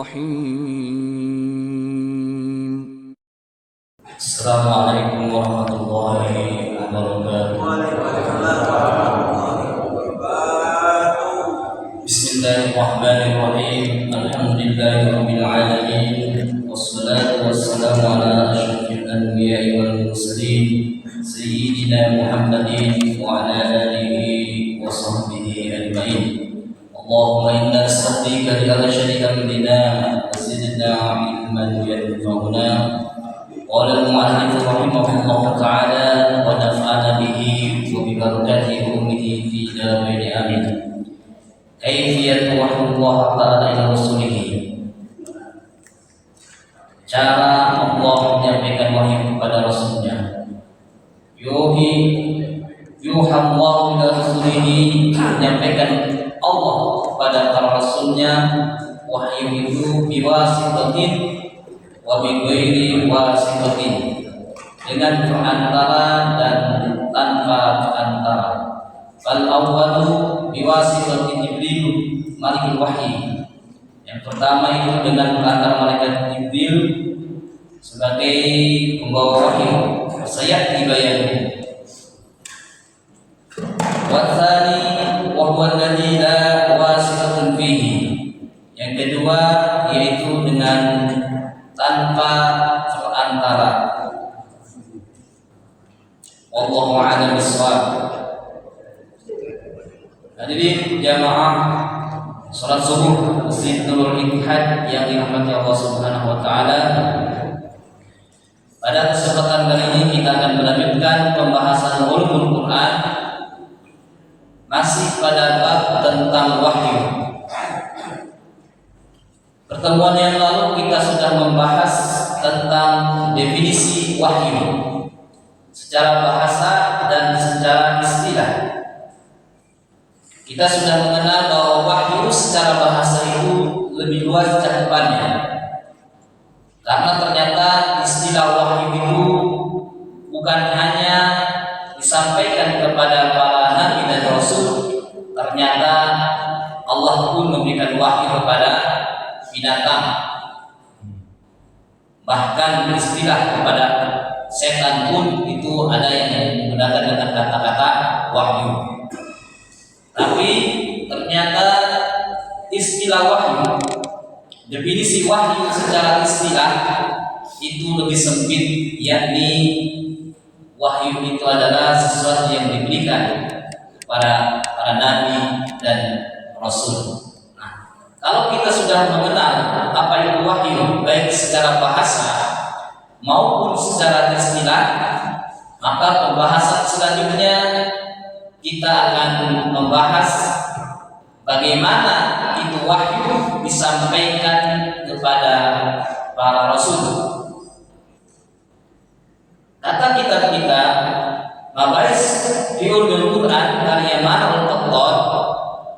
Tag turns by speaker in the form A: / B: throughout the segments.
A: الرحيم.
B: السلام عليكم ورحمة الله وبركاته. بسم الله الرحمن الرحيم. الحمد لله رب العالمين، والصلاة والسلام على أشرف الأنبياء والمرسلين سيدنا محمد وعلى آله وصحبه أجمعين. اللهم إنا نستهديك بأرشد أمرنا وزدنا علما ينفعنا. قال المؤلف رحمه الله تعالى: ونفعنا به وببركات علومه في دارين آمين. كيفية وحي الله تعالى إلى رسوله. Cara Allah menyampaikan wahyu kepada Rasulnya. Yuhallahu ila rasulihi, menyampaikan Allah kepada para Rasulnya wahyu itu biwasitatin wa bighairi wasitatin, dengan perantara dan tanpa perantara. Fal awwalu biwasitatin Jibril malikul wahyi. Yang pertama itu dengan perantara malaikat Jibril sebagai pembawa wahyu. Sayati bayanu. Wa tsani wa huwa alladhi la wasitatun fihi. Yang kedua yaitu dengan tanpa perantara. Wallahu a'lam bishawab. Hadirin jamaah salat subuh Masjid Nurul Ittihad yang dirahmati Allah Subhanahu wa taala. Pada kesempatan kali ini kita akan melanjutkan pembahasan ulumul Quran, masih pada bab tentang wahyu. Pertemuan yang lalu kita sudah membahas tentang definisi wahyu secara bahasa dan secara istilah. Kita sudah mengenal bahwa wahyu secara bahasa itu lebih luas cakupannya, karena ternyata istilah wahyu itu bukan hanya disampaikan kepada para nabi dan rasul. Ternyata Allah pun memberikan wahyu kepada binatang, bahkan istilah kepada setan pun itu ada yang menggunakan dengan kata-kata wahyu. Tapi ternyata istilah wahyu, definisi wahyu secara istilah itu lebih sempit, yakni wahyu itu adalah sesuatu yang diberikan kepada para nabi dan rasul. Kalau kita sudah mengenal apa itu wahyu, baik secara bahasa maupun secara istilah, maka pembahasan selanjutnya kita akan membahas bagaimana itu wahyu disampaikan kepada para rasul. Kata kitab kita Mabahis fi Ulumul Quran karya Ma'rifat,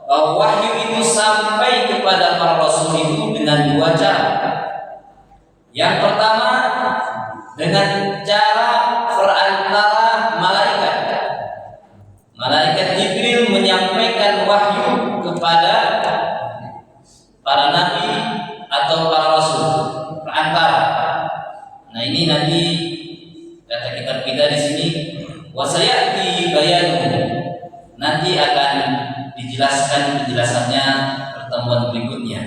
B: bahwa wahyu itu sampai kepada para rasul itu dengan dua cara. Yang pertama dengan cara perantara malaikat. Malaikat Jibril menyampaikan wahyu kepada para nabi atau para rasul, perantara. Nah, ini nanti kata kitab kita di sini wasayati bayanuhu, nanti akan dijelaskan penjelasannya pertemuan berikutnya.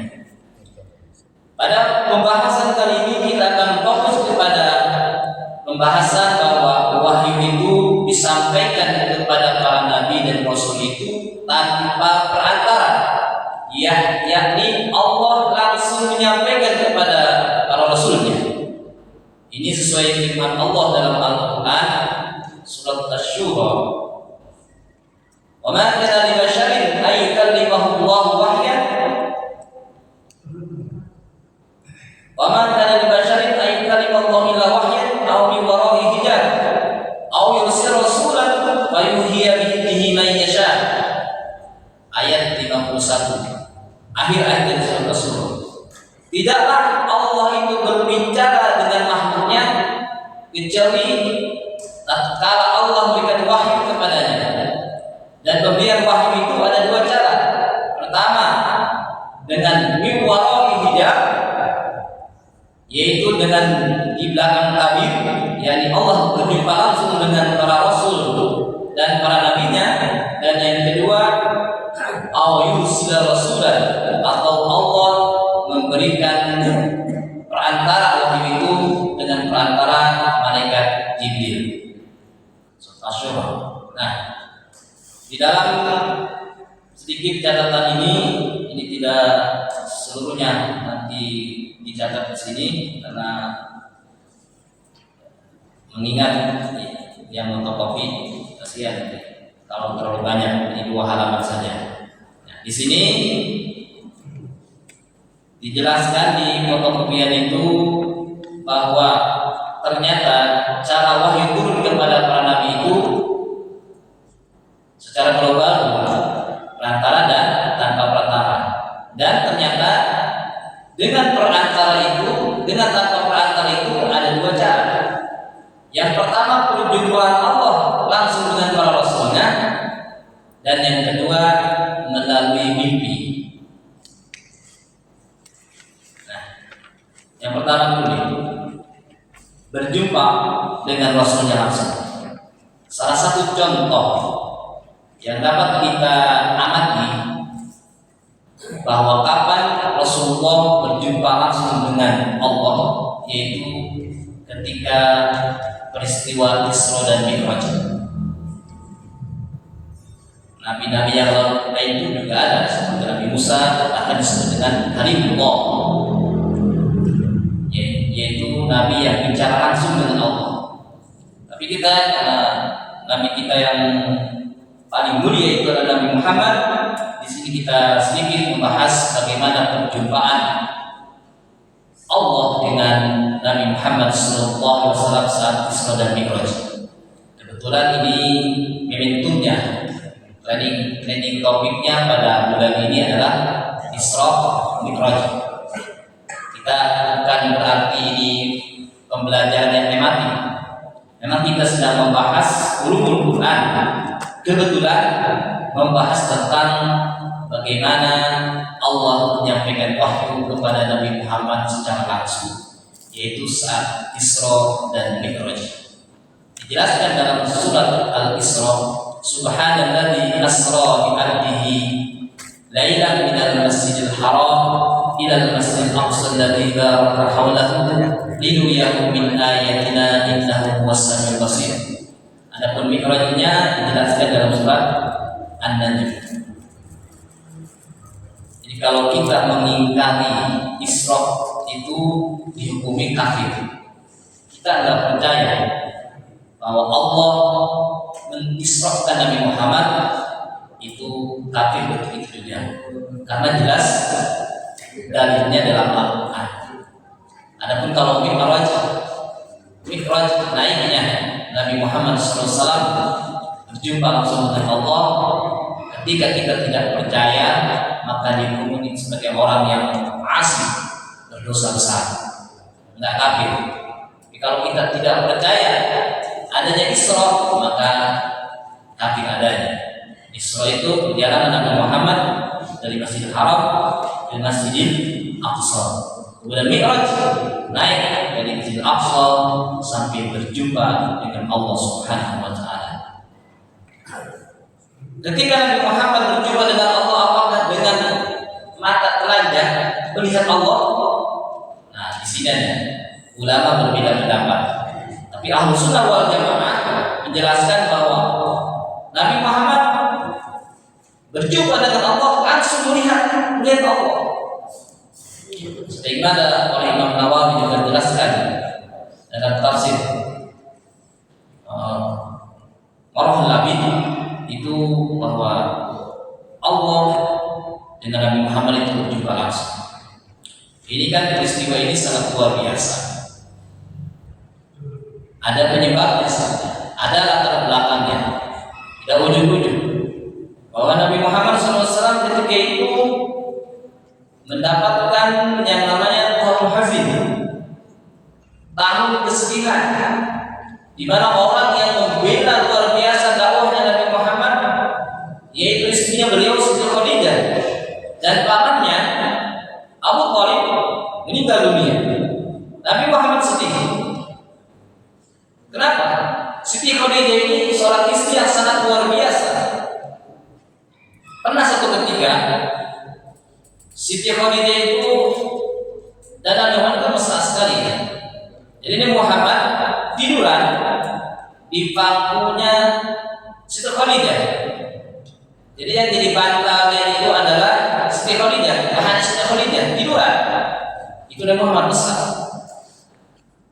B: Pada pembahasan kali ini kita akan fokus kepada pembahasan bahwa wahyu itu disampaikan kepada para nabi dan rasul itu tanpa perantara, yakni Allah langsung menyampaikan kepada para rasulnya. Ini sesuai firman Allah dalam Al-Quran surat Asy-Syura, wa ma kana li basharin ay yukallimahu Allah wahyan, wa ma kana li basharin ay yukallimahu Allah illa wahyan aw min wara'i hijab aw yursila rasulan fa yuhiya bihi man yasha. Ayat 51, akhir ayat dari surat Asy-Syura. Tidaklah Allah itu berbicara dengan makhluknya kecuali tatkala Allah memberikan wahyu kepadanya. Dan pemberian wahyu itu ada dua cara. Pertama, dengan min wara'i hijab, dengan di belakang tabir, yakni Allah berjumpa langsung dengan para rasul dan para nabinya. Dan yang kedua, yursila rasulan, atau Allah memberikan perantara wahyu itu dengan perantara malaikat Jibril. Nah, di dalam sedikit catatan ini tidak seluruhnya nanti dicatat di sini karena mengingat yang fotokopi kasihan kalau terlalu banyak, ini 2 halaman saja. Nah, di sini dijelaskan di fotokopian itu bahwa ternyata cara wahyu turun kepada para nabi itu secara global perantara dan tanpa perantara. Dan ternyata dengan perantara itu, dengan tanpa perantara itu ada 2 cara. Yang pertama, perjumpaan Allah langsung dengan para rasulnya, dan yang kedua melalui mimpi. Nah, yang pertama dulu berjumpa dengan rasulnya langsung. Salah satu contoh yang dapat kita amati bahwa kapan Rasulullah berjumpa langsung dengan Allah, yaitu ketika peristiwa Isra dan Mi'raj. Nabi-nabi yang lain itu juga ada, seperti Nabi Musa akan disebut dengan Kalimullah, yaitu Nabi yang bicara langsung dengan Allah. Tapi kita, Nabi kita yang paling mulia itu adalah Nabi Muhammad. Di sini kita sedikit membahas bagaimana perjumpaan Allah dengan Nabi Muhammad SAW saat Isra dan Mi'raj. Kebetulan ini momentumnya, training topiknya pada bulan ini adalah Isra Mi'raj. Kita bukan berarti ini pembelajaran yang tematik. Memang kita sedang membahas ulumul Quran. Kebetulan membahas tentang bagaimana Allah menyampaikan wahyu kepada Nabi Muhammad secara langsung, yaitu saat Isra dan Mi'raj. Dijelaskan dalam surat Al-Isra, Subhanalladzi asra bi 'abdihi lailan minal masjidil haram ila al-masjidil aqsa alladzi barakna hawlahu linuriyahu min ayatina innahu huwas samiul basir. Adapun Mi'rajnya dijelaskan dalam surat An-Najm. Jadi kalau kita mengingkari Isra itu dihukumi kafir. Kita tidak percaya bahwa Allah mengisrakan Nabi Muhammad, itu kafir begitu juga. Karena jelas dalilnya dalam Al-Quran. Adapun kalau Mi'raj naiknya Nabi Muhammad SAW berjumpa langsung dengan Allah, ketika kita tidak percaya maka dihukumi sebagai orang yang asli, berdosa besar, tidak kafir. Tapi kalau kita tidak percaya adanya Isra, maka kafir adanya. Isra itu perjalanan Nabi Muhammad dari Masjidil Haram ke Masjidil Aqsa. Kemudian Mi'raj naik dari Masjidil Aqsa sampai berjumpa dengan Allah Subhanahu wa taala. Ketika Nabi Muhammad berjumpa dengan Allah, apakah dengan mata telanjang melihat Allah? Nah, di sini ada ulama berbeda pendapat. Tapi Ahlus Sunnah wal Jamaah menjelaskan bahwa Nabi Muhammad berjumpa dengan Allah langsung melihat Allah. Sebagaimana oleh Imam Nawawi juga menjelaskan dalam tafsir Marhul Labid itu bahwa Allah dengan Nabi Muhammad itu berjumpa langsung. Ini kan peristiwa ini sangat luar biasa. Ada penyebabnya saja, ada latar belakangnya, tidak ujung-ujung. Bahwa Nabi Muhammad SAW ketika itu mendapatkan yang namanya tahun hafid, tahun kesedihan, di mana orang yang membela luar biasa dakwahnya Nabi Muhammad, yaitu istrinya beliau Siti Khadijah dan pamannya Abu Thalib meninggal dunia. Nabi Muhammad Siti Khadijah ini seorang istri yang sangat luar biasa. Pernah satu ketika Siti Khadijah itu dan Nabi Muhammad itu mesra sekali ya. Jadi ini Muhammad tiduran di bangkunya Siti Khadijah. Jadi yang jadi bantalnya itu adalah Siti Khadijah, hanya Siti Khadijah tiduran. Itu Nabi Muhammad mesra.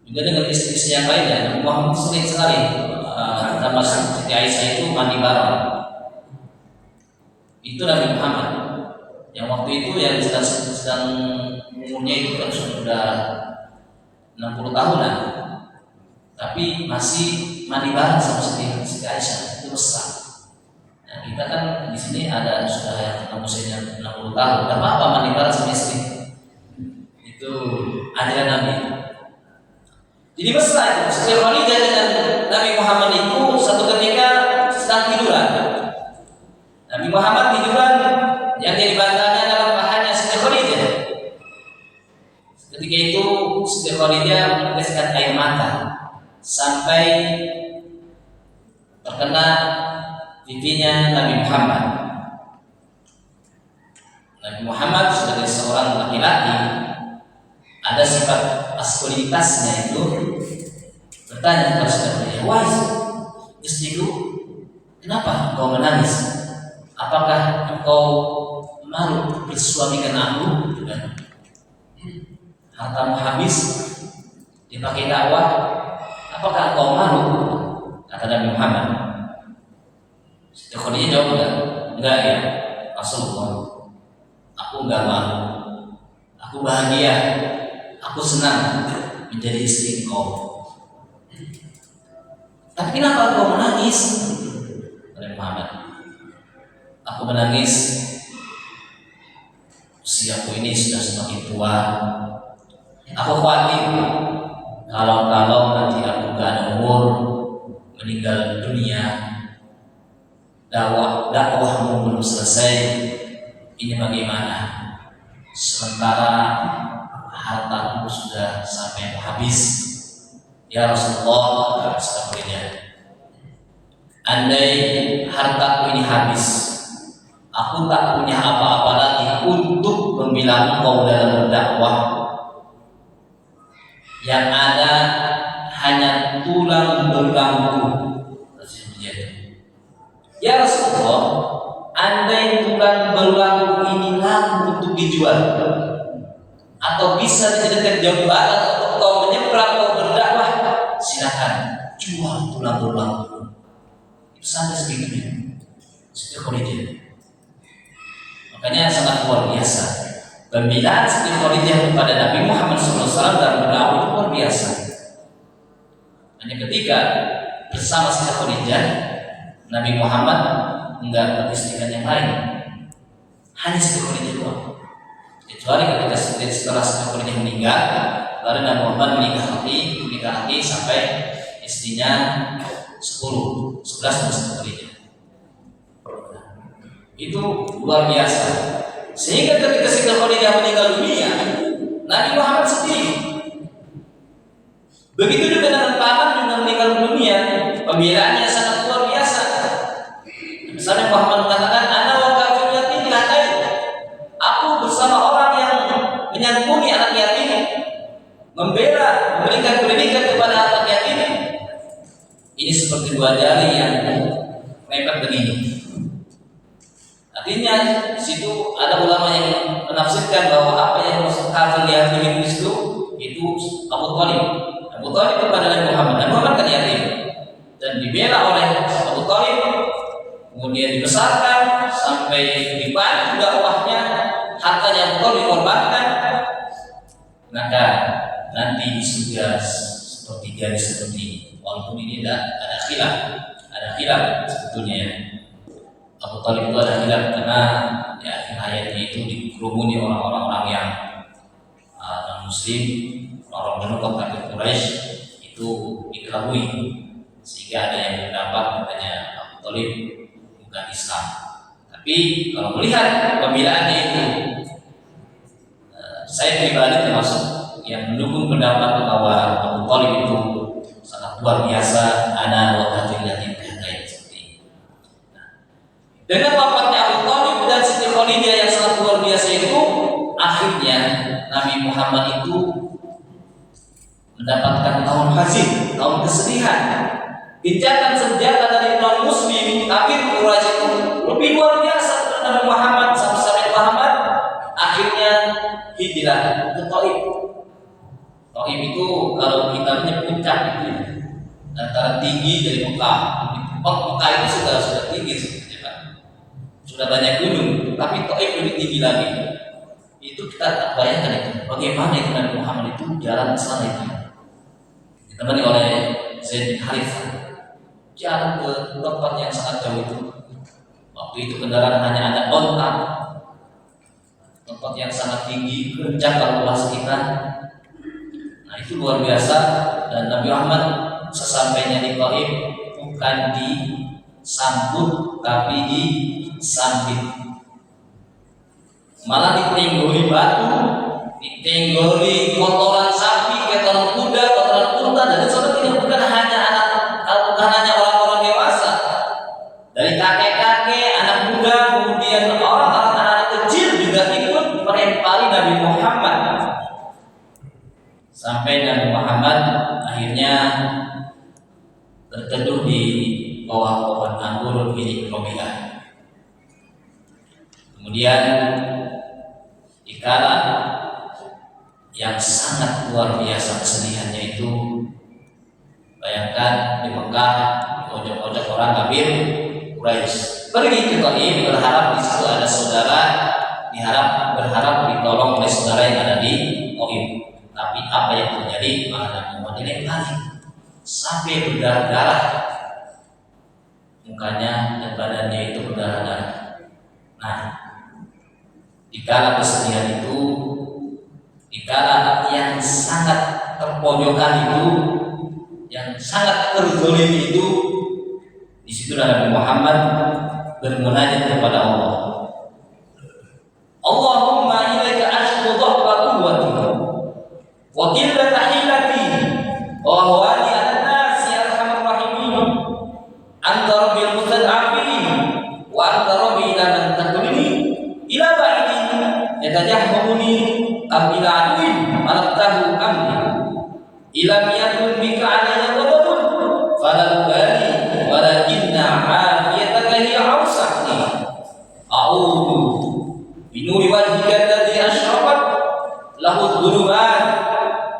B: Juga dengan istri-istri yang lainnya, Nabi Muhammad sering sekali sama Siti Aisyah itu mandi bareng. Itu Nabi Muhammad yang waktu itu yang sedang umurnya itu kan sudah 60 tahunan, tapi masih mandi bareng sama Siti Aisyah. Itu besar. Nah, kita kan di sini ada sudah yang usianya 60 tahun, tidak apa-apa mandi bareng sama istri. Itu ajaran Nabi. Jadi mesra itu Siti Khadijah dengan Nabi Muhammad itu satu ketika sedang tiduran. Nabi Muhammad tiduran, yang jadi bantalnya adalah pahanya Siti Khadijah. Ketika itu Siti Khadijah meneteskan air mata sampai terkena pipinya Nabi Muhammad. Nabi Muhammad sebagai seorang laki-laki ada sifat maskulinitasnya itu bertanya kepada Siti Khadijah, "Wahai istriku, kenapa engkau menangis? Apakah engkau malu bersuamikan aku? Hartamu habis dipakai dakwah, apakah engkau malu?" Kata Nabi Muhammad. Siti Khadijah jawab, enggak ya Rasulullah, aku enggak malu, aku bahagia, aku senang menjadi istri engkau. Tapi kenapa engkau menangis? Nabi Muhammad, aku menangis, usiaku ini sudah semakin tua. Aku khawatir kalau nanti aku gak ada umur meninggal dunia, dakwahmu belum selesai. Ini bagaimana? Sementara hartaku sudah sampai habis. Ya Rasulullah, andai hartaku ini habis, aku tak punya apa-apa lagi untuk membilang engkau dalam berdakwah. Yang ada hanya tulang belangku. Ya Rasulullah, andai tulang belangku ini laku untuk dijual atau bisa dijadikan jabatan untuk kau menyeberang, kau berdakwah, silakan jual tulang belangku. Itu sampai sebegitunya Siti Khadijah. Makanya sangat luar biasa pembelaan Siti Khadijah kepada Nabi Muhammad SAW dalam berdakwah itu luar biasa. Hanya ketika bersama Siti Khadijah, Nabi Muhammad enggak beristrikan yang lain, hanya Siti Khadijah doang. Kecuali ketika setelah Siti Khadijah meninggal, lalu Nabi Muhammad menikahi sampai istrinya 11 Siti Khadijah. Itu luar biasa. Sehingga ketika Siti Khadijah meninggal dunia, Nabi Muhammad sedih. Begitu juga dengan paman yang meninggal dunia, pembelaannya sangat luar biasa. Misalnya Muhammad mengatakan, "Ana wa kafil yatim hatain." Aku bersama orang yang menyantuni anak yatim, membela, memberikan pendidikan kepada anak yatim. Ini seperti dua jari yang mepet begini. Artinya di situ ada ulama yang menafsirkan bahwa apa yang maksud kafil yatim itu Abu Thalib. Abu Thalib kepada Nabi Muhammad. Nabi Muhammad kan yatim dan dibela oleh Abu Thalib, kemudian dibesarkan sampai dibantu dakwahnya, hartanya Abu Thalib dikorbankan. Maka nanti di surga seperti jari seperti ini. Walaupun ini ada khilaf sebetulnya ya. Abu Thalib itu ada khilaf karena di akhir hayatnya itu dikerumuni orang-orang yang non-muslim, orang menukar kafir Quraisy itu dikelabui, sehingga ada yang berpendapat katanya Abu Thalib bukan Islam. Tapi kalau melihat pembelaannya itu, saya pribadi termasuk yang mendukung pendapat bahwa Abu Thalib itu sangat luar biasa. Ana wa hazin, tahun kesedihan. Gencatan senjata dari non muslim kafir Quraisy itu lebih luar biasa terhadap Nabi Muhammad. Sampai Muhammad akhirnya hijrah ke Taif. Taif itu kalau kita punya puncak itu antara tinggi dari Mekah. Mekah itu sudah tinggi sebenarnya, Pak. Sudah banyak gunung, tapi Taif lebih tinggi lagi. Itu kita tak bayangkan itu. Bagaimana itu Nabi Muhammad itu jalan ke sana itu. Ditemani oleh Zaid bin Harithah. Jalan ke tempat yang sangat jauh itu. Waktu itu kendaraan hanya ada onta. Tempat yang sangat tinggi, kencang kalau luas kita. Nah itu luar biasa. Dan Nabi Muhammad sesampainya di Taif bukan disambut tapi disambit. Malah ditenggoli batu, ditenggoli kotoran sapi, kotoran kuda, kotoran unta, dan itu bukan hanya orang-orang dewasa, dari kakek-kakek, anak muda, kemudian orang-orang anak kecil juga ikut melempari Nabi Muhammad. Sampai Nabi Muhammad akhirnya terteduh di bawah pohon anggur milik Robiah. Kemudian dikala yang sangat luar biasa kesedihannya itu, bayangkan di Mekah, di ojok-ojok orang kafir Quraisy pergi ke Taif berharap di situ ada saudara, berharap ditolong oleh saudara yang ada di Taif. Tapi apa yang terjadi? Malah Muhammad dilempari sampai berdarah-darah, mukanya dan badannya itu berdarah-darah. Nah, dikala kesedihan itu, dikala yang sangat terpojokan itu, yang sangat terzalimi itu, di situ Nabi Muhammad bermunajat kepada Allah. Allahumma ilaika ashku dha'fa quwwati wa qillata hilati wa hawani an-nas ya arhamar rahimin. Anta rabbil mustad'afin wa anta rabbi ila man taqulini ila ba'idin yatajahmuni am ila aduin malaktahu amri ila yakun bika alayya ghadabun fala ubali walakinna afiyataka hiya awsa'ni a'udhu binuri wajhika alladhi ashraqat lahu dhulumat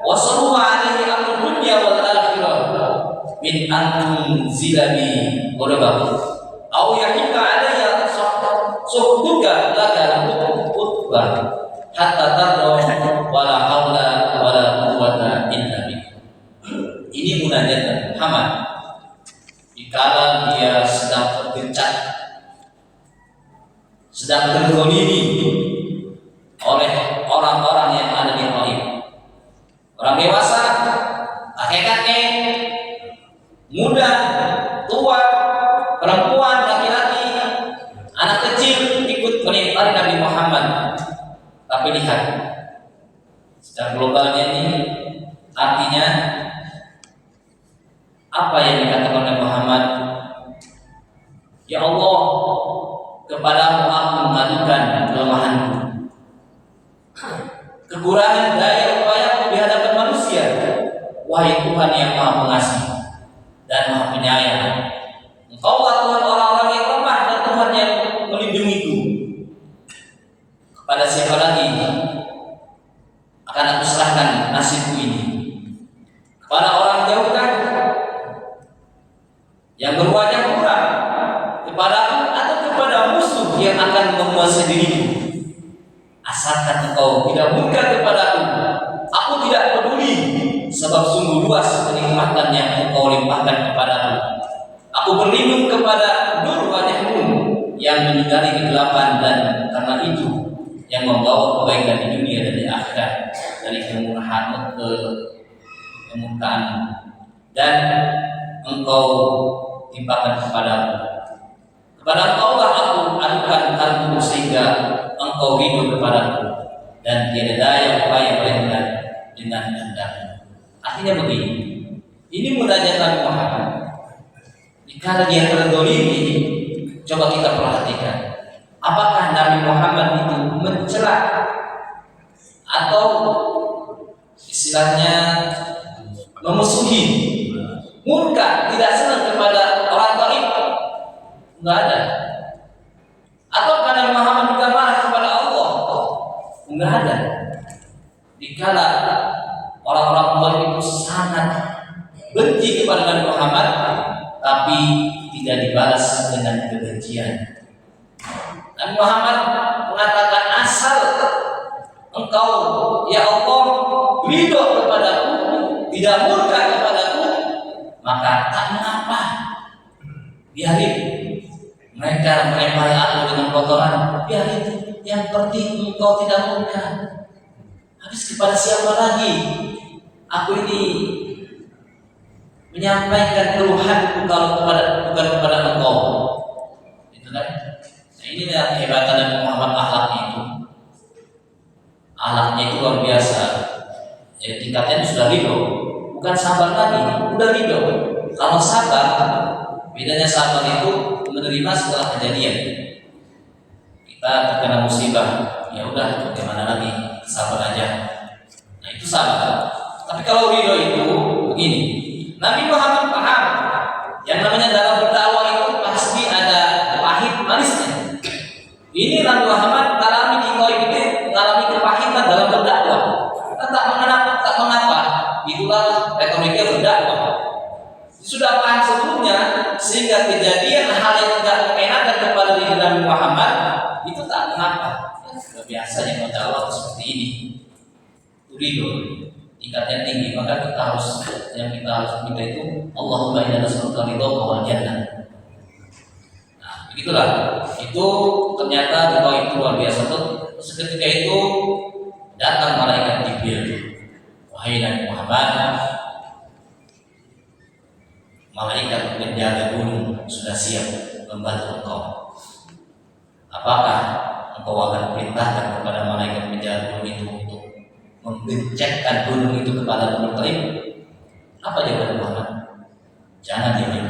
B: wa sallu alayhi amru dunya wal akhirah min anzilani ghadabahu aw yahika alayya suhduka laka utbah hatta tarda wala haula wala quwwata illa billah. Ini munajat Muhammad dikala dia sedang tergencet, sedang terzalimi oleh orang-orang yang ada di Taif. Orang dewasa, kakek-kakek, muda, tua, perempuan, laki-laki, anak kecil ikut melempari Nabi Muhammad. Tapi lihat, secara globalnya ini artinya apa yang dikatakan oleh Muhammad? Ya Allah, kepadamu aku mengadukan kelemahanku, kekurangan daya upayaku di hadapan manusia. Wahai Tuhan yang Maha Pengasih dan Maha Penyayang, Engkaulah Tuhan orang-orang yang lemah dan Tuhan yang melindungiku. Kepada siapa lagi akan aku serahkan nasibku ini? Kepada orang jauh kan, yang berwajah muram, kepada aku atau kepada musuh yang akan menguasai diriku? Asalkan engkau tidak murka kepadaku, aku tidak peduli, sebab sungguh luas kenikmatan yang engkau limpahkan kepadaku. Aku berlindung kepada nur wajahmu yang menyinari kegelapan, dan karena itu yang membawa kebaikan di dunia dan di akhirat, dari kemurahan ke kemurkaan, dan engkau timpakan kepadaku. Kepada Engkaulah aku adukan kalbuku sehingga Engkau ridho kepadaku, dan tiada daya upaya melainkan dengan kehendak-Mu. Artinya begini, ini munajat Nabi Muhammad. Jika dia terzalimi, coba kita perhatikan, apakah Nabi Muhammad itu mencela atau istilahnya memusuhi, murka, tidak senang kepada orang Taif, enggak ada. Atau karena Muhammad juga marah kepada Allah, enggak ada. Dikala orang-orang Taif itu sangat benci kepada Nabi Muhammad, tapi tidak dibalas dengan kebencian. Nabi Muhammad mengatakan, asal engkau ya Allah ridho kepadaku, tidak murka kepadaku, maka tak mengapa, biarin mereka melempari aku dengan kotoran, biarin, yang penting engkau tidak murka. Habis kepada siapa lagi aku ini menyampaikan keluhanku kalau bukan kepada engkau? Itu kan? Nah, ini kehebatan Nabi Muhammad, akhlaknya itu. Akhlaknya itu luar biasa. Ya, tingkatnya sudah ridho, bukan sabar lagi, udah ridho. Kalau sabar, bedanya sabar itu menerima setelah kejadian. Kita terkena musibah, ya udah, bagaimana lagi, sabar aja. Nah itu sabar. Tapi kalau ridho itu begini, Nabi Muhammad paham yang namanya dalam berdakwah itu pasti ada pahit manisnya. Ini Nabi Muhammad alami di Taif itu, mengalami kepahitan dalam berdakwah. Kita tak mengapa, itulah retorika berdakwah. Sudah paham sebelumnya, sehingga kejadian hal yang tidak mengenakan kepada diri Nabi Muhammad itu tak mengapa. Sudah biasa yang berdakwah seperti ini. Ridho tingkatnya tinggi, maka yang kita harus minta itu Allahumma inna nas'aluka ridhaka wal jannah. Nah, begitulah. Itu ternyata doa itu luar biasa. Seketika itu datang malaikat Jibril. Wahai Nabi Muhammad, malaikat penjaga gunung sudah siap membantu engkau. Apakah engkau akan perintahkan kepada malaikat penjaga gunung itu untuk menggencetkan gunung itu kepada Gunung Taif? Apa jawaban Muhammad? Jangan diam.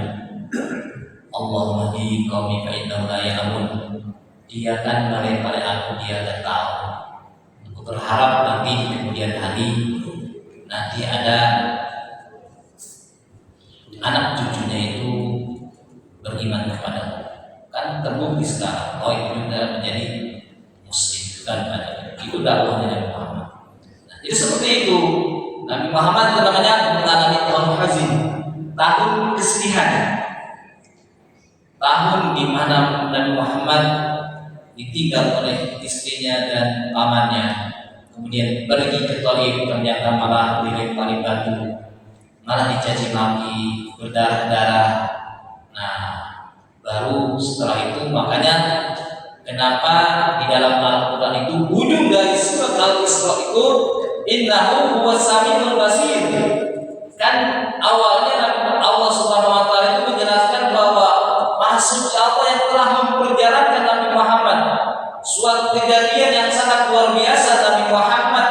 B: Allahumma di qaumi fa innahu la ya'lamun. Dia kan melempari aku, dia tak tahu. Aku berharap nanti di kemudian hari nanti ada anak cucunya itu beriman kepada aku. Kan terbukti sekarang Taif juga menjadi muslim kan, itu dakwahnya Nabi Muhammad. Jadi seperti itu, Nabi Muhammad itu namanya mengalami tahun hazin, tahun kesedihan, tahun di mana Nabi Muhammad ditinggal oleh istrinya dan pamannya, kemudian pergi ke Taif, ternyata malah dilempari batu, malah dicaci maki, berdarah-darah. Nah, baru setelah itu makanya kenapa di dalam Al-Quran itu ujung dari surat Al-Isra itu innahu huwas samiul basir. Kan awalnya Allah Subhanahu wa taala itu menjelaskan bahwa maksud Allah yang telah memperjalankan Nabi Muhammad suatu kejadian yang sangat luar biasa. Nabi Muhammad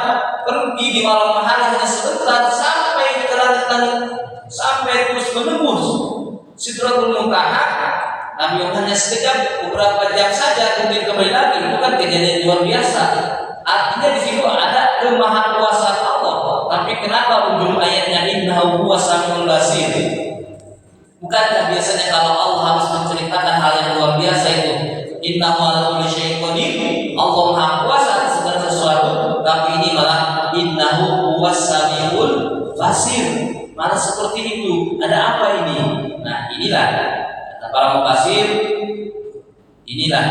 B: pergi di malam hari hanya sebentar sampai ke langit, sampai terus menembus Sidratul Muntaha. Nabi hanya sekejap, beberapa jam saja kemudian kembali lagi. Itu kan kejadian luar biasa. Artinya di situ ada kemahakuasaan Allah. Tapi kenapa ujung ayatnya innahu huwas samiul basir? Bukankah biasanya kalau Allah harus menceritakan hal yang luar biasa itu innahu ala kulli syai'in qadir, Allah Maha Kuasa atas segala sesuatu, tapi ini malah innahu huwas samiul basir. Malah seperti itu. Ada apa ini? Nah, inilah kata para mufassir, inilah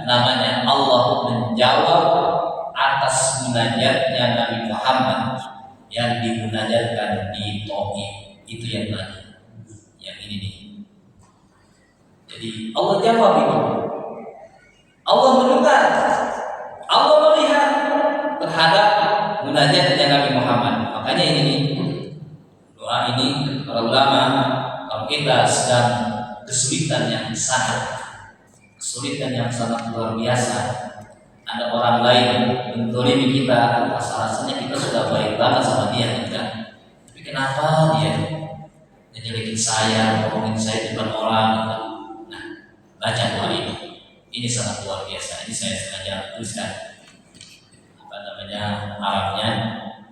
B: namanya Allah menjawab atas munajatnya Nabi Muhammad yang dimunajatkan di Taif. Itu yang tadi, yang ini nih. Jadi Allah jawab itu. Allah mendengar, Allah melihat terhadap munajatnya Nabi Muhammad. Makanya ini nih, doa ini para ulama, kalau kita sedang kesulitan yang sangat luar biasa, ada orang lain mendolimi kita, rasanya kita sudah baik banget sama dia, kan? Tapi kenapa dia ngejelekin saya, ngomongin saya di depan orang? Nah, baca doa ini. Ini sangat luar biasa. Ini saya sengaja tuliskan Arabnya,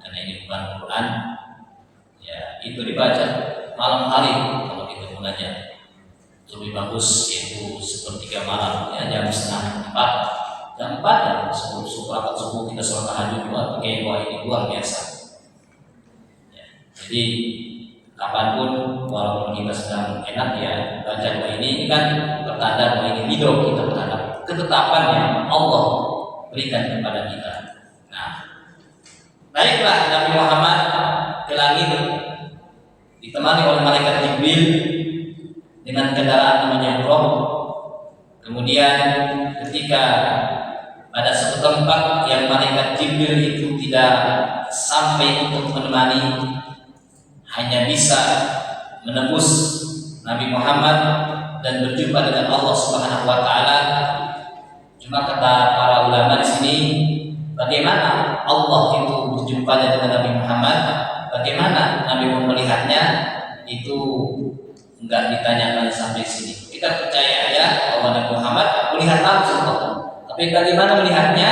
B: karena ini bukan Quran. Ya, itu dibaca malam hari kalau kita mulanya. Lebih bagus yaitu sepertiga malam, ya, jam setengah 4, jam 4 dan sebelum subuh kita sholat tahajud juga pakai doa ini luar biasa. Ya, jadi kapanpun walaupun kita sedang enak ya baca doa ini kan pertanda doa ini ridho kita terhadap ketetapan yang Allah berikan kepada kita. Nah, naiklah Nabi Muhammad ke langit ditemani oleh malaikat Jibril dengan kendaraan namanya Buraq. Kemudian ketika pada suatu tempat yang malaikat Jibril itu tidak sampai untuk menemani, hanya bisa menembus Nabi Muhammad dan berjumpa dengan Allah Subhanahu wa taala. Cuma kata para ulama di sini, bagaimana Allah itu berjumpanya dengan Nabi Muhammad, bagaimana Nabi melihatnya, itu enggak ditanyakan sampai sini. Kita percaya ya bahwa Nabi Muhammad melihat langsung Allah. Tapi bagaimana melihatnya,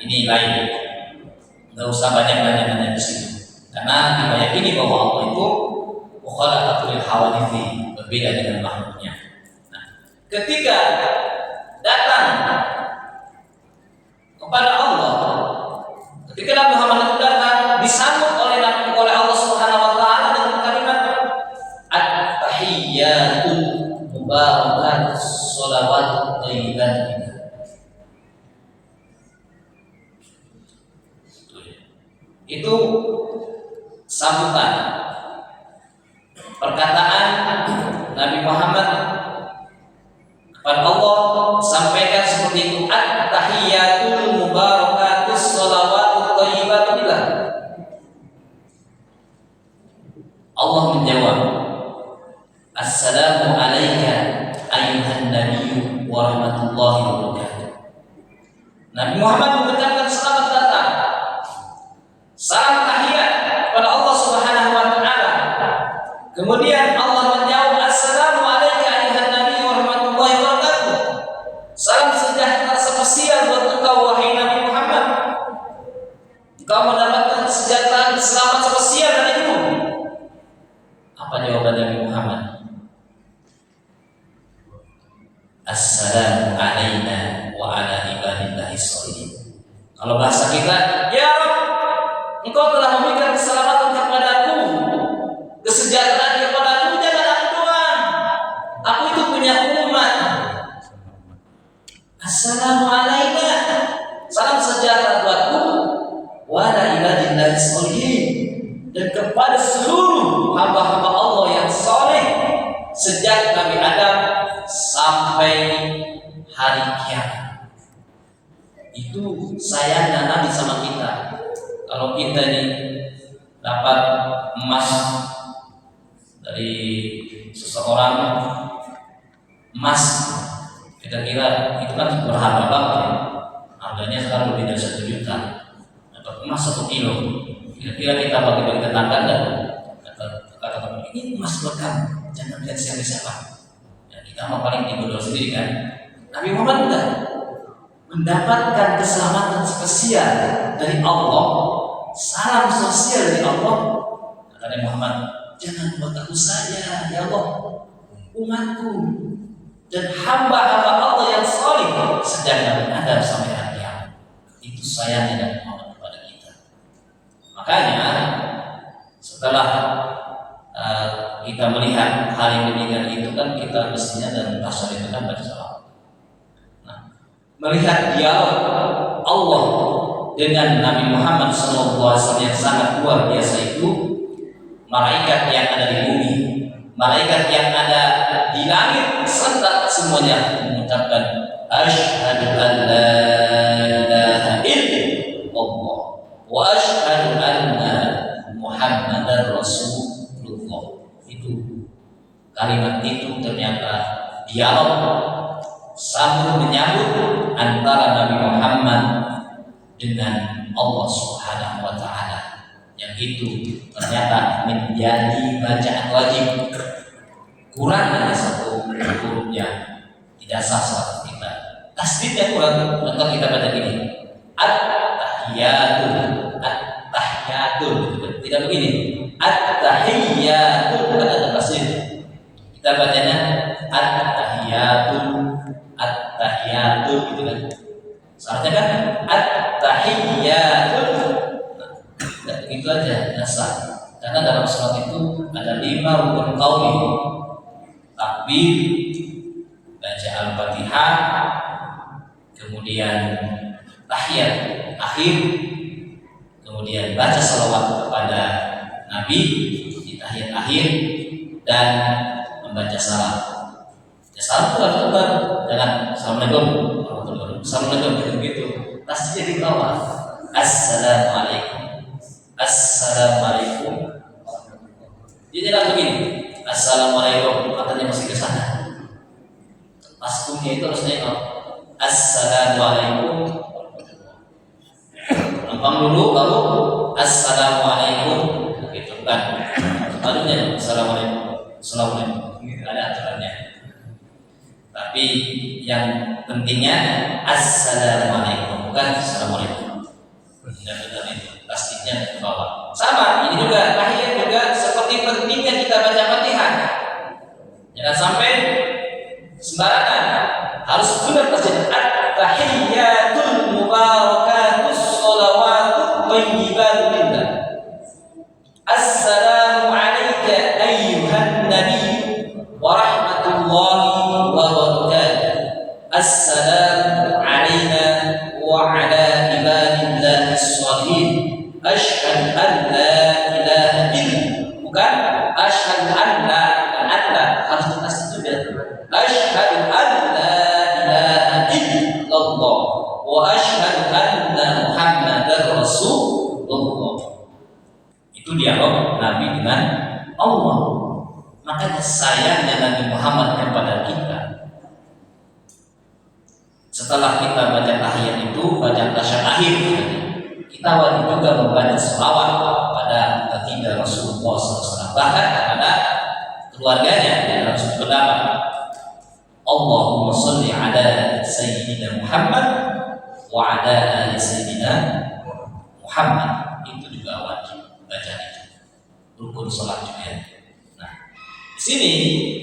B: ini lain. Enggak usah banyak-banyak nanya di sini. Karena kita yakini bahwa Allah itu mukhalaqatul hawadits, berbeda dengan makhluknya. Nah, ketika datang kepada Allah, ketika Nabi Muhammad itu datang, disambut oleh Allah Subhanahu wa taala dengan kalimat at-tahiyyatul mubarakatus shalawatut thayyibat. Itu sambutan perkataan Nabi Muhammad kepada Allah, sampaikan seperti itu, at-tahiyyatul mubarakatus shalawatut thayyibat. Allah menjawab, assalamu alayka ayyuhan nabiyyu wa rahmatullahi wa barakatuh. Nabi Muhammad mengucapkan selamat datang, salam tahiyat kepada Allah Subhanahu wa taala. Kemudian Allah menjawab, assalamu alayka ayyuhan nabiyyu wa rahmatullahi wa barakatuh. Salam sejahtera spesial buat engkau wahai Nabi Muhammad. Engkau mendapatkan kesejahteraan selamat spesial dari itu. Apa jawaban Nabi Muhammad? Assalamu alayna wa ala ibadillahi sholihin. Kalau bahasa kita, ya Rabb, Engkau telah memberikan keselamatan kepadaku, kesejahteraan kepadaku, jangan aku doang. Aku itu punya umat. Assalamu alayna, salam sejahtera buatku, wa ala ibadillahi sholihin, dan kepada seluruh hamba-hamba Allah yang saleh sejak Nabi Adam sampai hari kiamat. Itu sayangnya Nabi sama kita. Kalau kita ini dapat emas dari seseorang, emas kita kira itu kan berharga banget ya. Harganya sekarang lebih dari 1 juta. Dapat emas 1 kilo. Kira-kira kita bagi-bagi tetangga dan kata teman, ini emas buat kamu, jangan lihat siapa-siapa. Ya, kita mau paling dibodoh sendiri kan. Nabi Muhammad enggak, mendapatkan keselamatan spesial dari Allah, salam sosial dari Allah. Kata Nabi Muhammad, jangan buat aku saja, ya Allah, umatku dan hamba-hamba Allah yang saleh sejak Nabi Adam sampai hari kiamat. Itu sayangnya Nabi Muhammad kepada kita. Makanya setelah kita melihat hal yang demikian itu kan kita mestinya dan pasal itu kan baca salawat. Nah, melihat dialog Allah dengan Nabi Muhammad SAW yang sangat luar biasa itu, malaikat yang ada di bumi, malaikat yang ada di langit, serta semuanya mengucapkan asyhadu an la ilaha illallah wa asyhadu anna Muhammadar Rasulullah. Itu kalimat itu ternyata dialog sambung menyambut antara Nabi Muhammad dengan Allah Subhanahu wa taala, yang itu ternyata menjadi bacaan wajib. Kurang hanya 1 hurufnya, tidak sah salat kita. Tasdidnya kurang, maka kita baca gini, at-tahiyatul, at-tahiyatul, tidak begini, at takbir, baca Al-Fatihah, kemudian tahiyat akhir, kemudian baca salawat kepada Nabi di tahiyat akhir, dan membaca salam. Ya, salam itu harus tebar, jangan assalamualaikum warahmatullahi wabarakatuh, assalamualaikum gitu, tasbih di bawah, assalamualaikum, assalamualaikum. Jadi tidak begini, assalamualaikum, katanya masih ke sana. Maskumnya itu harus nengok, assalamualaikum. Numpang dulu baru assalamualaikum, gitu kan? Barunya assalamualaikum, assalamualaikum. Ada aturannya. Tapi yang pentingnya assalamualaikum, bukan assalamualaikum. Benar-benar itu tasdiknya ke bawah. Sama, ini juga tahiyat juga seperti pentingnya kita baca Fatihah. Jangan sampai sembarangan, harus benar baca at-tahiyyatul mubarakatus sholawatut thayyibatu lillah. Assalamu alayka ayyuhan nabiy wa rahmatullahi wa barakatuh. Assalamu alayna wa ala ibadillahi sholihin. Asyhadu an la ilaha illallah. Bukan asyhadu an la harus ditas juga. Asyhadu an la ilaha illallah wa asyhadu anna Muhammadar Rasulullah. Itu dialog Nabi dengan Allah. Makanya sayangnya Nabi Muhammad kepada kita. Setelah kita baca tahiyat itu, baca tasyahud akhir, kita wajib juga membaca selawat pada baginda Rasulullah SAW, bahkan kepada keluarganya dalam satu pertama. Allahumma sholli ala Sayyidina Muhammad wa ala ali Sayyidina Muhammad. Itu juga wajib baca itu. Rukun sholat juga. Nah, di sini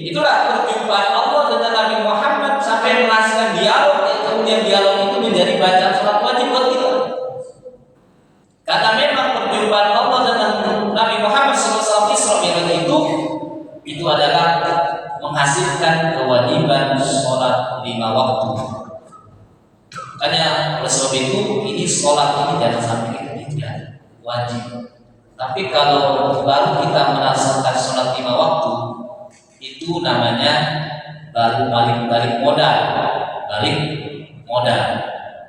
B: itulah perjumpaan Allah dengan Nabi Muhammad sampai menghasilkan dialog. Kemudian dialog itu menjadi bacaan sholat wajib buat kita. Karena memang perjumpaan Allah dengan Nabi Muhammad SAW Isra Mi'raj itu adalah menghasilkan kewajiban sholat 5 waktu. Makanya oleh sebab itu ini sholat ini jangan sampai kita tidak wajib. Tapi kalau baru kita melaksanakan sholat 5 waktu, itu namanya baru balik modal.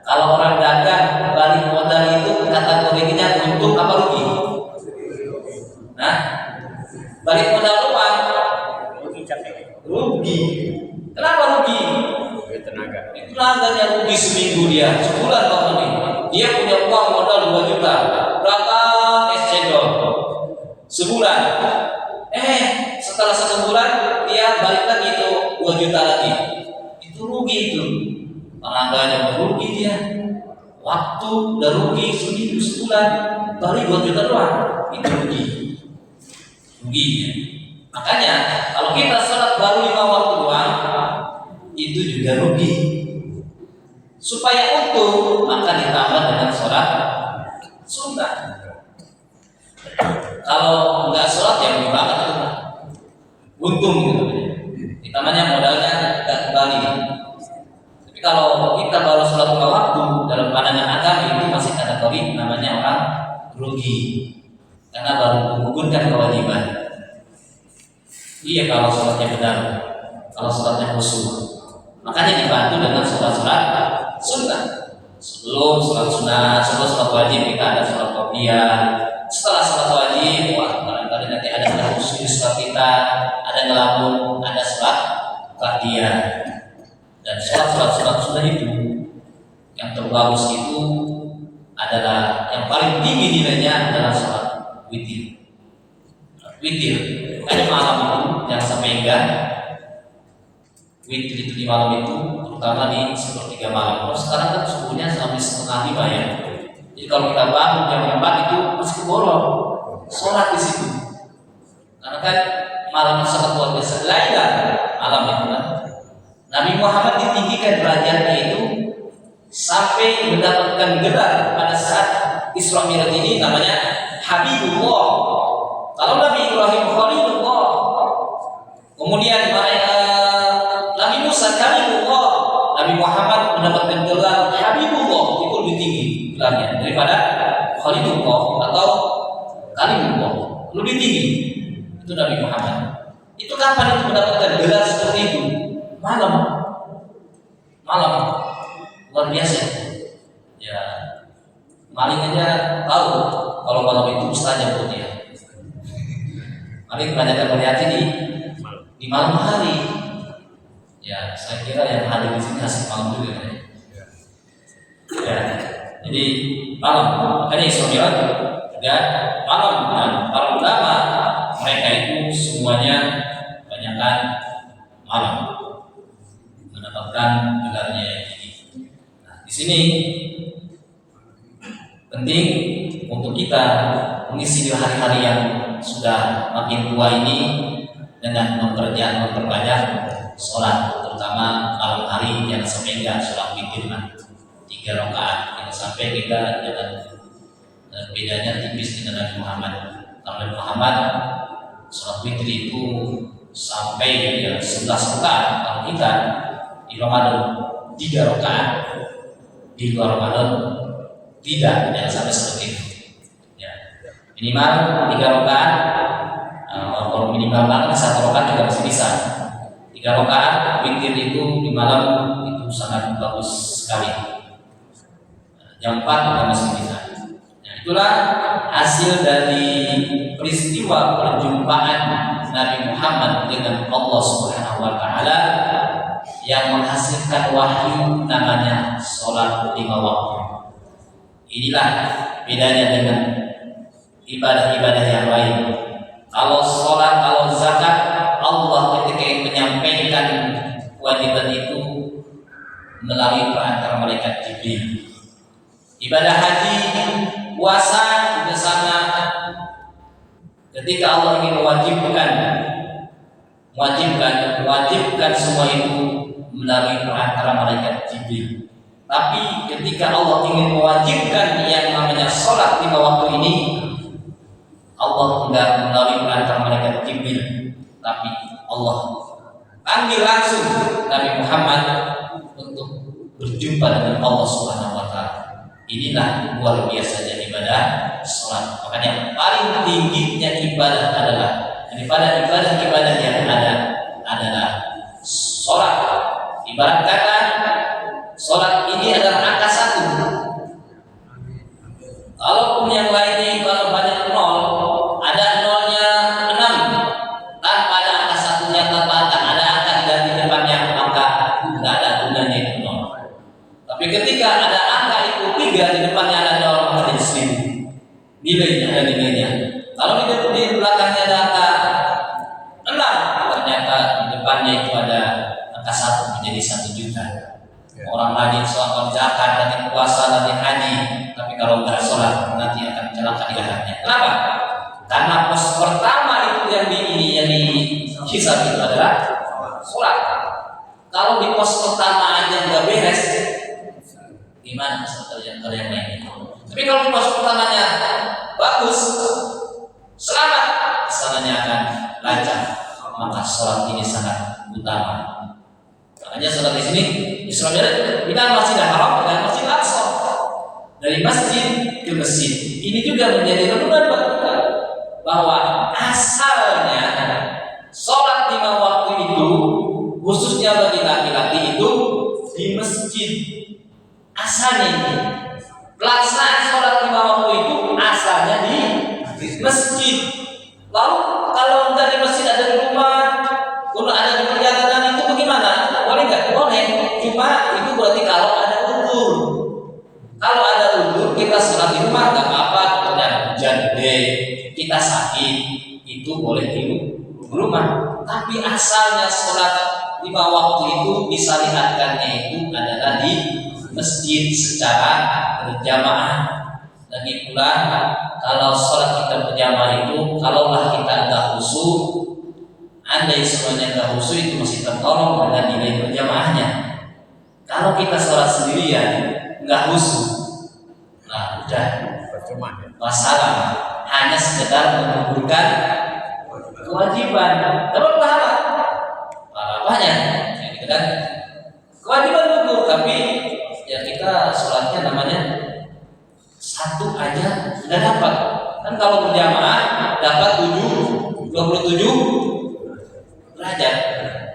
B: Kalau orang dagang balik modal itu kategorinya untung apa rugi? Nah, balik modal uang rugi. Kenapa rugi? Tenaganya rugi seminggu dia, sebulan kalau ini. Dia punya uang modal 2 juta. Berapa es cendol? Sebulan. Setelah 1 bulan dia balik lagi itu 2 juta lagi. Itu rugi itu. Tenaganya rugi dia. Waktu udah rugi seminggu sebulan, balik 2 juta doang. Itu rugi. Ruginya. Makanya kalau kita sholat baru 5 waktu doang, itu juga rugi. Supaya utuh, maka ditambah dengan sholat sunnah. Kalau nggak sholat ya rugi banget itu. Untung gitu. Namanya modalnya nggak kembali. Tapi kalau kita baru sholat 5 waktu dalam pandangan agama itu masih kategori namanya orang rugi. Karena baru menggugurkan kewajiban. Iya kalau sholatnya benar, kalau sholatnya khusyuk. Makanya dibantu dengan sholat-sholat sunnah. Sebelum sholat sunnah, sebelum sholat wajib kita ada sholat qobliyah. Setelah sholat wajib, barangkali nanti ada khusyuk sholat kita, ada ngelamun, ada sholat ba'diyah. Dan sholat sunnah itu yang terbagus itu adalah yang paling tinggi nilainya adalah sholat witir. Ada malam itu jangan sampai enggak. Witir itu di malam itu, terutama di 1/3 malam. Kalau sekarang kan subuhnya sampai 4:30 ya. Jadi kalau kita bangun jam 4 itu masih keborong sholat di situ. Karena kan malam sangat luar biasa. Lailah malam itu kan. Nabi Muhammad ditinggikan derajatnya itu sampai mendapatkan gelar pada saat Isra Mi'raj ini namanya Habibullah. Kalau Nabi Ibrahim Khalilullah, kemudian Isa kalimullah. Nabi Muhammad mendapatkan gelar Habibullah, itu lebih tinggi gelarnya daripada Khalilullah atau Kalimullah, lebih tinggi itu Nabi Muhammad. Itu kapan itu mendapatkan gelar seperti itu? Malam, luar biasa. Ya, maling aja tahu kalau malam itu ustaznya buat dia. Maling kebanyakan melihat di malam hari. Ya, saya kira yang hadir di sini hasil malam juga ya. Ya, jadi malam. Makanya Islam bilang juga malam. Dan para ulama mereka itu semuanya kebanyakan malam mendapatkan gelarnya ini. Nah, di sini penting untuk kita mengisi hari-hari yang sudah makin tua ini dengan memperbanyak sholat, terutama malam hari. Jangan sampai enggak sholat witir 3 rakaat. Jangan sampai kita dengan bedanya tipis dengan Nabi Muhammad. Nabi Muhammad sholat witir itu sampai 11 rakaat. Kalau kita di Ramadan 3 rakaat, di luar Ramadan tidak, jangan sampai seperti itu. Ya. Minimal 3 rakaat. Kalau minimal banget 1 rakaat juga masih bisa. 3 rakaat witir itu di malam itu sangat bagus sekali. Yang 4 juga masih bisa. Nah, itulah hasil dari peristiwa perjumpaan Nabi Muhammad dengan Allah Subhanahu wa taala yang menghasilkan wahyu namanya sholat 5 waktu. Inilah bedanya dengan ibadah-ibadah yang lain. Kalau sholat, kalau zakat, Allah ketika menyampaikan kewajiban itu melalui perantara malaikat Jibril. Ibadah haji, puasa juga sama. Ketika Allah ingin mewajibkan semua itu melalui perantara malaikat Jibril. Tapi ketika Allah ingin mewajibkan yang namanya sholat 5 waktu ini, Allah tidak melalui perantara malaikat Jibril, tapi Allah panggil langsung Nabi Muhammad untuk berjumpa dengan Allah Subhanahu wa taala. Inilah luar biasanya ibadah sholat. Makanya yang paling tingginya ibadah daripada ibadah-ibadah yang ada adalah sholat. Ibarat kata sholat ini adalah angka 1. Kalaupun yang lainnya kalau banyak 0, ada 0-nya 6, tanpa ada angka 1-nya, tanpa ada angka di depannya, maka tidak ada gunanya itu 0. Tapi ketika ada angka itu 3 di depannya ada 0, maka jadi 1000. Nilainya. Kalau di belakangnya ada angka 6, ternyata di depannya itu ada angka 1, menjadi 1 juta. Orang rajin sholat, zakat, rajin puasa, rajin haji, tapi kalau nggak sholat nanti akan celaka di akhiratnya. Kenapa? Karena pos pertama itu yang dihisab itu adalah sholat. Kalau di pos pertama aja nggak beres, gimana kalau yang lain? Tapi kalau di pos pertamanya bagus, selamat, kesananya akan lancar. Maka sholat ini sangat utama. Makanya sholat di sini Islam kita Masjidil Haram dengan Masjidil Aqsa, dari masjid ke masjid. Ini juga menjadi renungan buat kita bahwa asalnya sholat 5 waktu itu khususnya bagi laki-laki itu di masjid. Asalnya ini pelaksanaan sholat 5 waktu itu asalnya di masjid. Lalu kalau enggak di masjid, ada di rumah, kalau ada di perjalanan, itu bagaimana? Boleh nggak? Boleh. Cuma itu berarti kalau ada udzur. Kalau ada udzur kita sholat di rumah nggak apa-apa. Ada hujan gede, kita sakit, itu boleh di rumah. Tapi asalnya sholat 5 waktu itu disyariatkannya itu adalah di masjid secara berjamaah. Lagi pula kalau sholat kita berjamaah itu, kalaulah kita nggak khusyuk, andai semuanya nggak khusyuk, itu masih tertolong dengan nilai berjamaahnya. Kalau kita sholat sendirian nggak khusyuk, nah udah masalah, hanya sekedar menggugurkan kewajiban, dapat pahala banyak, gitu kan?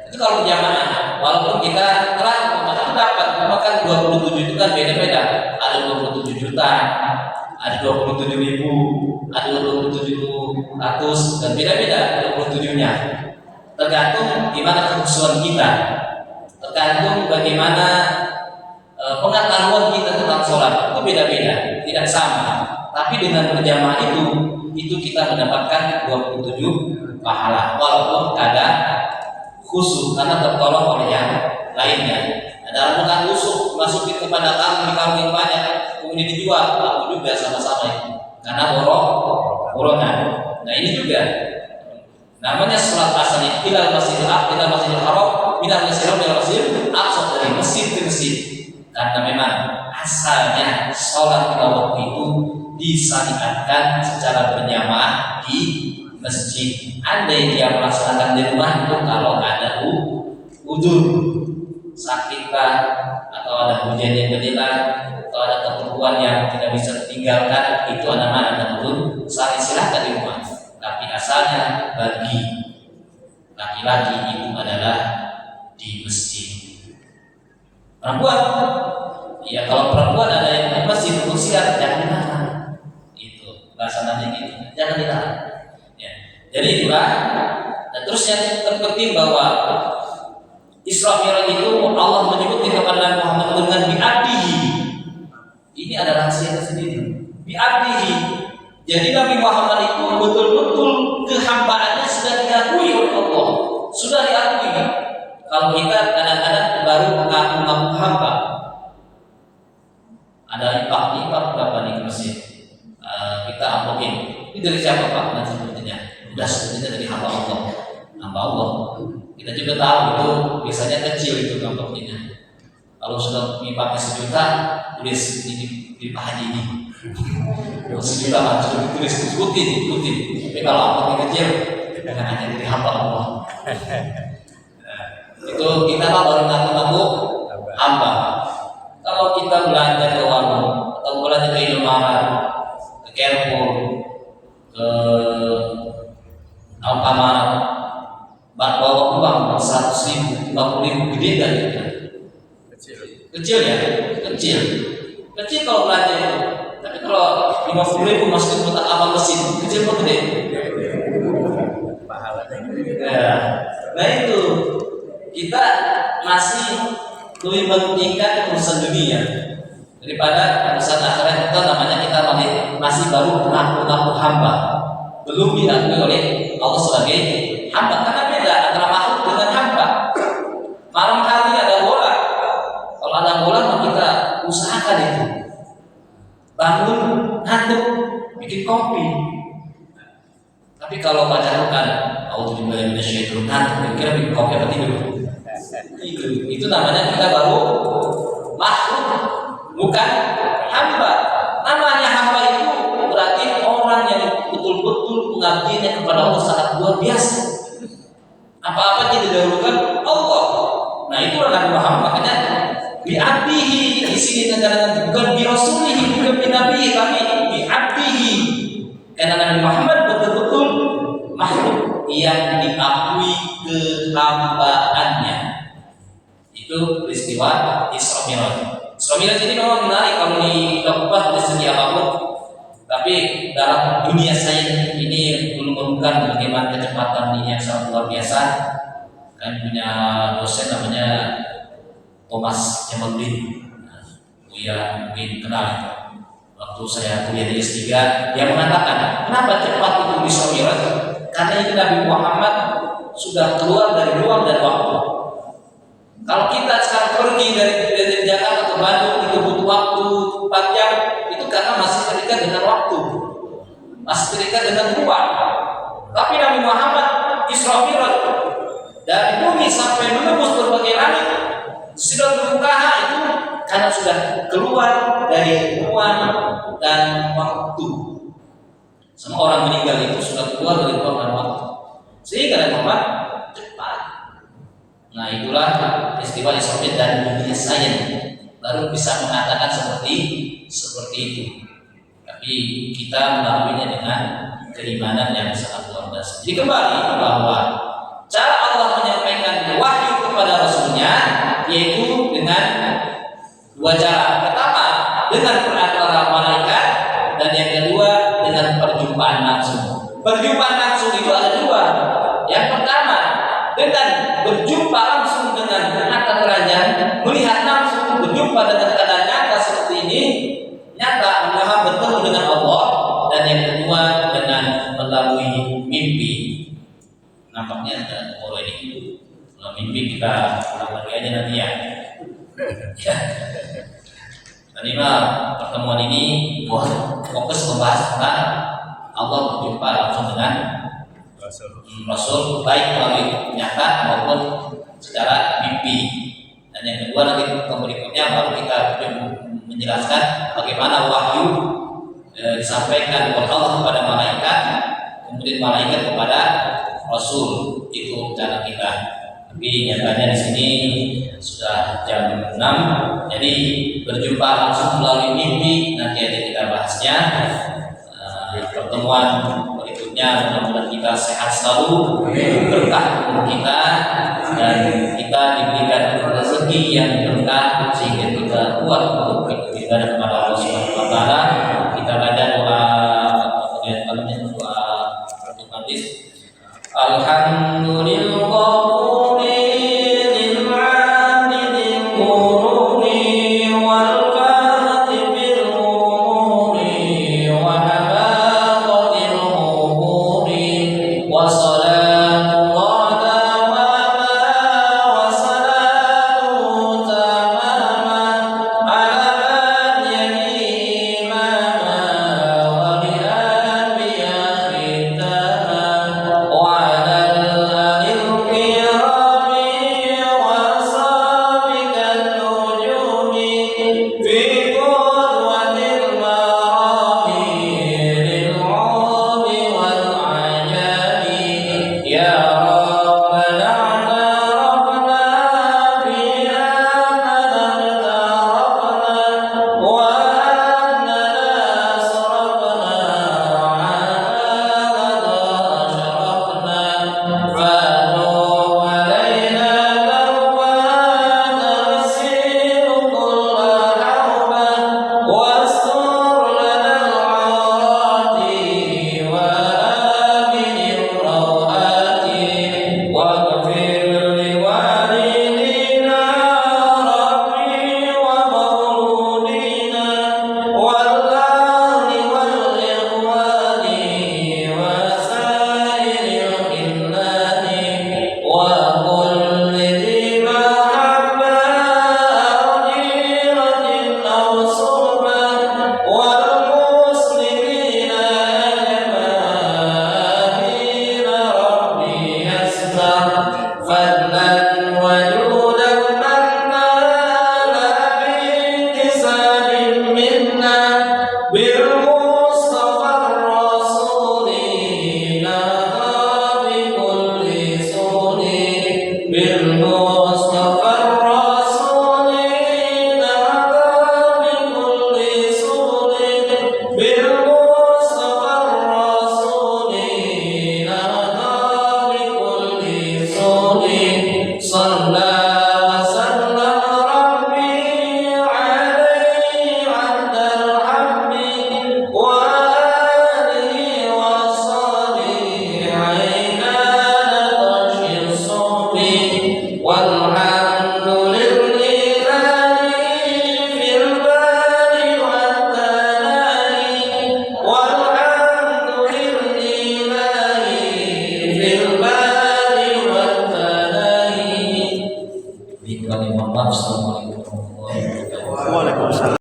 B: Itu kalau berjamaah, walaupun kita telah dapat, maka 27 itu kan beda-beda. Ada 27 juta, ada 27 ribu, ada 27.000 dan beda-beda 27-nya. Tergantung gimana kekhusuan kita, tergantung bagaimana pengetahuan kita tentang sholat itu beda-beda, tidak sama. Tapi dengan berjamaah itu kita mendapatkan 27 pahala, walaupun ada khusyuk karena tertolong oleh yang lainnya. Ada bukan khusyuk masukin kepada kamu yang banyak, kemudian dijual, aku juga sama-sama itu karena borongan. Nah ini juga namanya sholat asal ilal masjidil haram, minal masjidil aqsa, dari masjid ke masjid. Karena memang asalnya sholat pada waktu itu disyariatkan secara berjamaah di masjid. Andai dia melaksanakan di rumah itu kalau ada udzur sakit atau ada hujan yang menilai atau ada keperluan yang tidak bisa ditinggalkan, itu namanya ada udzur, silahkan di rumah. Tapi asalnya bagi laki-laki itu adalah di masjid. Perempuan, ya kalau perempuan ada yang di masjid untuk siar, jangan dilarang. Itu bahasa Nabi gitu, jangan dilarang. Ya. Jadi itulah. Dan terus yang terpenting bahwa Isra Mi'raj itu Allah menyebutkan kepada Muhammad dengan bi'abdihi. Ini adalah rahasia tersendiri. Bi'abdihi. Jadi Nabi Muhammad itu betul-betul kehambaannya sudah diakui oleh Allah, sudah diakui. Kalau kita kadang-kadang baru mengaku hamba, ada impak berapa nih masjid? Kita amplopin. Ini dari siapa Pak? Nanti sebetulnya, udah sebetulnya dari hamba Allah. Hamba Allah. Kita juga tahu itu biasanya kecil itu amplopnya. Kalau sudah impaknya 1 juta, tulis di Pak Haji ini. 1 juta kan sudah ditulis, sebutin. Tapi kalau amplopnya kecil, jangan hanya dari hamba Allah. Itu kita baru ngaku hamba. Kalau kita belanja ke warung atau belanja ke Indomaret, ke Carrefour, ke Alfamart, bawa uang 100.000, 50.000, gede kan? Kecil ya, kecil kalau belanja itu. Tapi kalau 50.000 masuk ke kotak amal mesin, kecil atau gede? Nah itu kita masih lebih mementingkan urusan dunia daripada urusan akhirat. Itu namanya kita masih baru mengaku hamba, belum diakui oleh Allah sebagai hamba. Karena beda antara makhluk dengan hamba. Malam hari ada bola, kalau ada bola maka kita usahakan itu, bangun, ngantuk, bikin kopi. Tapi kalau baca Quran, auzubillahi minasyaitonir rajim, kira bikin kopi apa tidur? Itu namanya kita baru makhluk, bukan hamba. Namanya hamba itu berarti orang yang betul-betul pengabdiannya kepada Allah sangat luar biasa. Apa-apa yang didahulukan Allah. Nah itulah Nabi Muhammad. Makanya bi'abdihi, di sini dengan bukan bi rasulihi, bukan bi nabihi, tapi bi'abdihi. Karena Nabi Muhammad betul-betul makhluk yang diakui kehambaannya. Itu peristiwa Isra Mi'raj. Isra Mi'raj ini memang menarik kalau dilakukan dari segi apapun. Tapi dalam dunia sains ini belum menemukan bagaimana kecepatan ini yang sangat luar biasa. Kan punya dosen namanya Thomas Jamaluddin. Buya mungkin kenal. Waktu saya kuliah di S3, dia mengatakan, kenapa cepat itu Isra Mi'raj? Karena itu Nabi Muhammad sudah keluar dari ruang dan waktu. Kalau kita sekarang pergi dari Jakarta ke Bandung itu butuh waktu 4 jam, itu karena masih terikat dengan waktu, masih terikat dengan ruang. Tapi Nabi Muhammad Isra Mi'raj dari bumi sampai menembus berbagai langit, sudah berbukaha itu karena sudah keluar dari ruang dan waktu. Semua orang meninggal itu sudah keluar dari ruang dan waktu, sehingga Nabi Muhammad cepat. Nah itulah peristiwa Isra Mi'raj dan dunia sains baru bisa mengatakan seperti itu. Tapi kita melakukannya dengan keimanan yang sangat luar biasa. Jadi kembali bahwa cara Allah menyampaikan wahyu yaitu dengan dua cara. Pertama, dengan perantara malaikat, dan yang kedua dengan perjumpaan langsung. Perjumpaan langsung itu ada dua. Yang pertama, dengan berjumpa langsung dengan harta kerajaan, melihat langsung, berjumpa dengan keadaan nyata seperti ini, nyata bertemu dengan Allah. Dan yang kedua dengan melalui mimpi. Nampaknya ada orang ini. Kalau mimpi kita ulang lagi aja nanti ya. Tadi pertemuan ini fokus membahas tentang Allah berjumpa langsung dengan Rasul, baik melalui nyata maupun secara mimpi. Dan yang kedua nanti berikutnya baru kita menjelaskan bagaimana wahyu disampaikan oleh Allah kepada malaikat, kemudian malaikat kepada Rasul. Itu rencana kita. Tapi nyatanya di sini sudah jam 6, jadi berjumpa langsung melalui mimpi nanti aja kita bahasnya. Pertemuan berikutnya mudah-mudahan kita sehat selalu, berkah untuk kita, dan kita diberikan rezeki yang berkah sehingga kita kuat untuk beribadah kepada Allah Subhanahu wa taala. Kita baca doa untuk hadis. Alhamdulillah